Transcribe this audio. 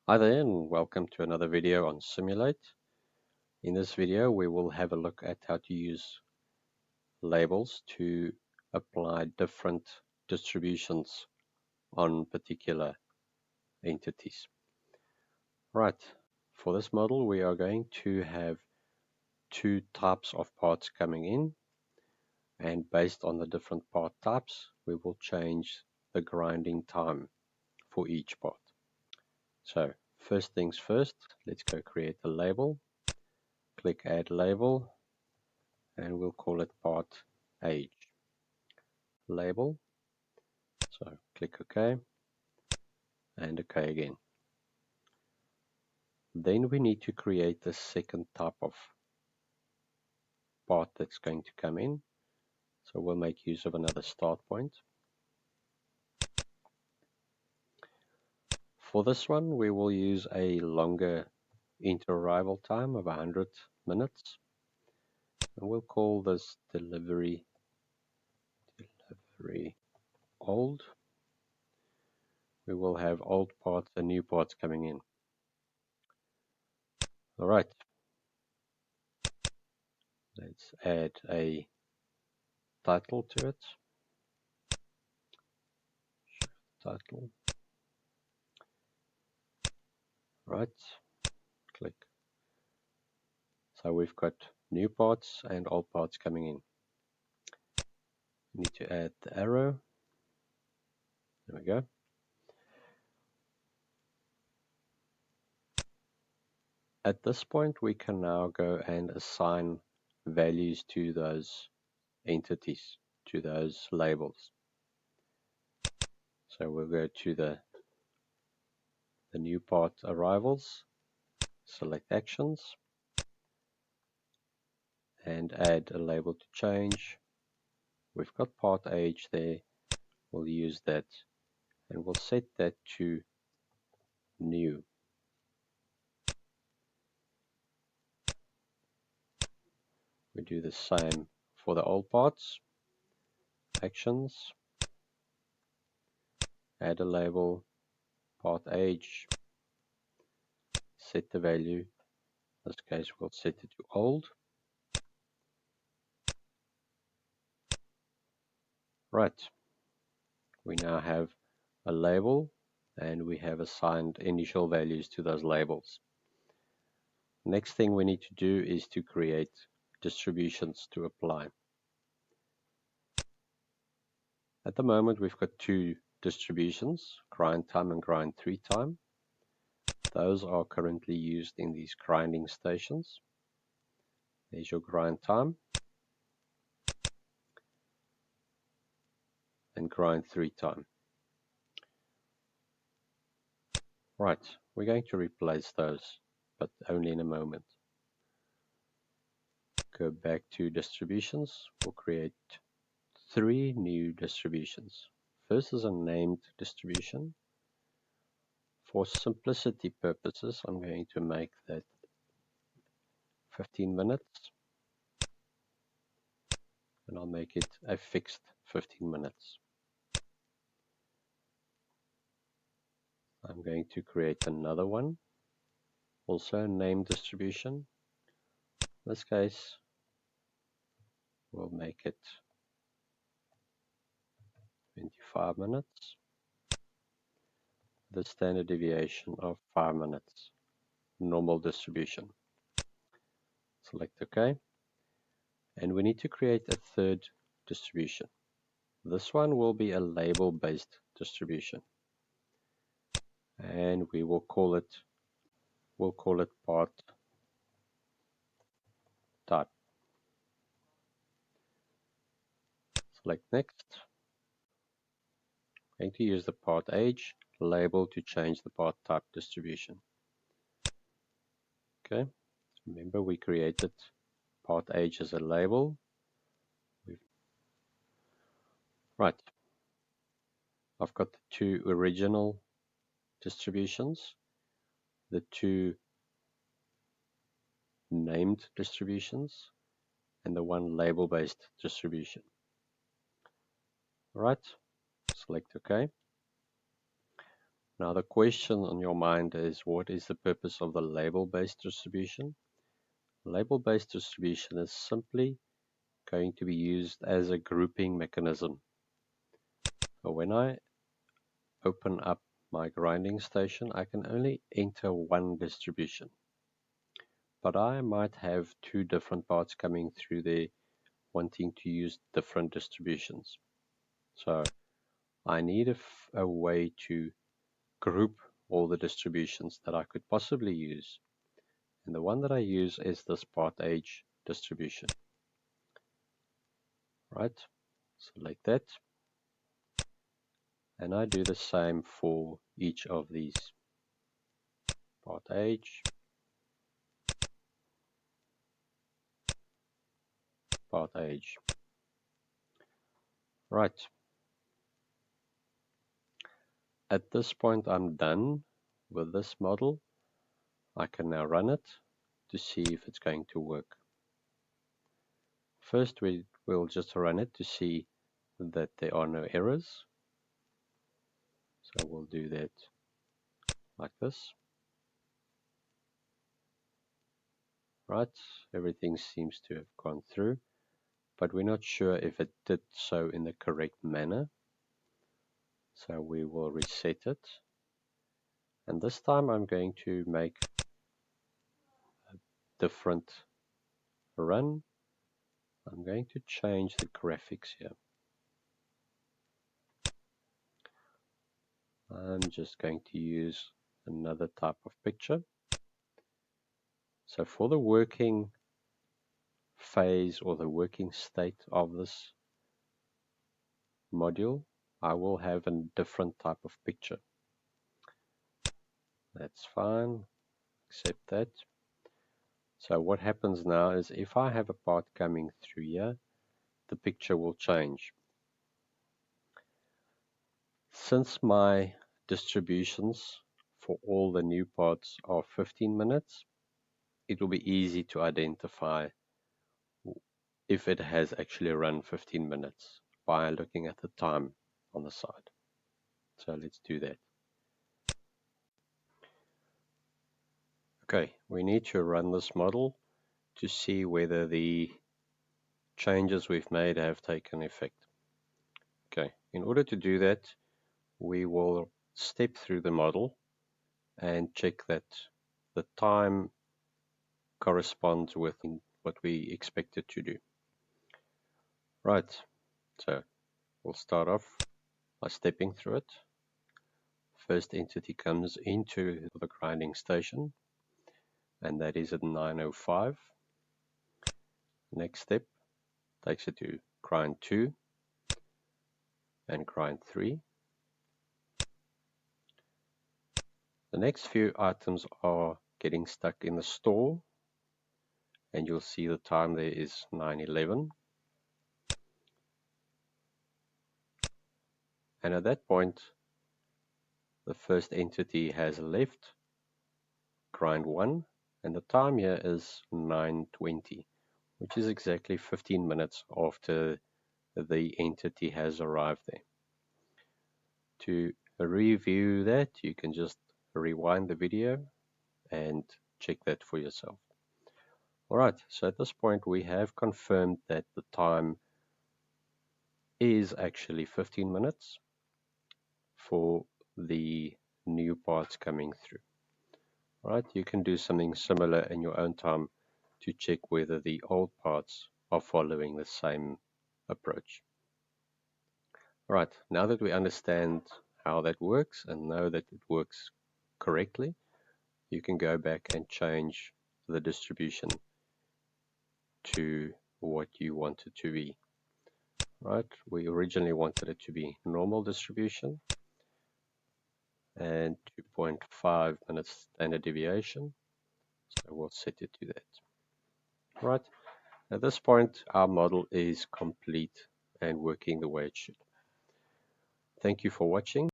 Hi there and welcome to another video on SIMUL8. In this video we will have a look at how to use labels to apply different distributions on particular entities. Right, for this model we are going to have two types of parts coming in, and based on the different part types we will change the grinding time for each part. So first things first, let's go create a label. Click add label and we'll call it part age label. So click OK and OK again. Then we need to create the second type of part that's going to come in. So we'll make use of another start point. For this one we will use a longer inter-arrival time of 100 minutes. And we'll call this delivery old. We will have old parts and new parts coming in. Alright, let's add a title to it. Title. Right, click. So we've got new parts and old parts coming in. We need to add the arrow. There we go. At this point we can now go and assign values to those entities, to those labels. So we'll go to the new part arrivals, select actions, and add a label to change. We've got part age there. We'll use that and we'll set that to new. We do the same for the old parts. Actions, add a label, part age, set the value. In this case we'll set it to old. Right, we now have a label and we have assigned initial values to those labels. Next thing we need to do is to create distributions to apply. At the moment we've got two distributions, grind time and grind 3 time. Those are currently used in these grinding stations. There's your grind time and grind 3 time. Right, we're going to replace those, but only in a moment. Go back to distributions. We'll create 3 new distributions. First is a named distribution. For simplicity purposes, I'm going to make that 15 minutes. And I'll make it a fixed 15 minutes. I'm going to create another one, also a named distribution. In this case, we'll make it 25 minutes. The standard deviation of 5 minutes. Normal distribution. Select OK. And we need to create a third distribution. This one will be a label-based distribution. And we'll call it part type. Select next. I'm going to use the part age label to change the part type distribution. Okay, remember we created part age as a label. Right, I've got the 2 original distributions, the 2 named distributions, and the 1 label based distribution. Right, select OK. Now the question on your mind is, what is the purpose of the label-based distribution? Label-based distribution is simply going to be used as a grouping mechanism. So when I open up my grinding station, I can only enter one distribution. But I might have two different parts coming through there wanting to use different distributions. So I need a way to group all the distributions that I could possibly use. And the one that I use is this part age distribution. Right? Select that. And I do the same for each of these. Part age, part age. Right. At this point, I'm done with this model. I can now run it to see if it's going to work. First, we'll just run it to see that there are no errors. So we'll do that like this. Right, everything seems to have gone through, but we're not sure if it did so in the correct manner. So we will reset it. And this time I'm going to make a different run. I'm going to change the graphics here. I'm just going to use another type of picture. So for the working phase or the working state of this module, I will have a different type of picture. That's fine. Accept that. So what happens now is if I have a part coming through here, the picture will change. Since my distributions for all the new parts are 15 minutes, it will be easy to identify if it has actually run 15 minutes by looking at the time on the side. So let's do that. Okay, we need to run this model to see whether the changes we've made have taken effect. Okay, in order to do that, we will step through the model and check that the time corresponds with what we expect it to do. Right, so we'll start off by stepping through it. First entity comes into the grinding station, and that is at 9:05. Next step takes it to grind 2 and grind 3. The next few items are getting stuck in the store, and you'll see the time there is 9:11. And at that point, the first entity has left grind 1, and the time here is 9:20, which is exactly 15 minutes after the entity has arrived there. To review that, you can just rewind the video and check that for yourself. Alright, so at this point we have confirmed that the time is actually 15 minutes for the new parts coming through. Alright, you can do something similar in your own time to check whether the old parts are following the same approach. Alright, now that we understand how that works and know that it works correctly, you can go back and change the distribution to what you want it to be. Right, we originally wanted it to be normal distribution and 2.5 minutes standard deviation, so we'll set it to that. Right, at this point our model is complete and working the way it should. Thank you for watching.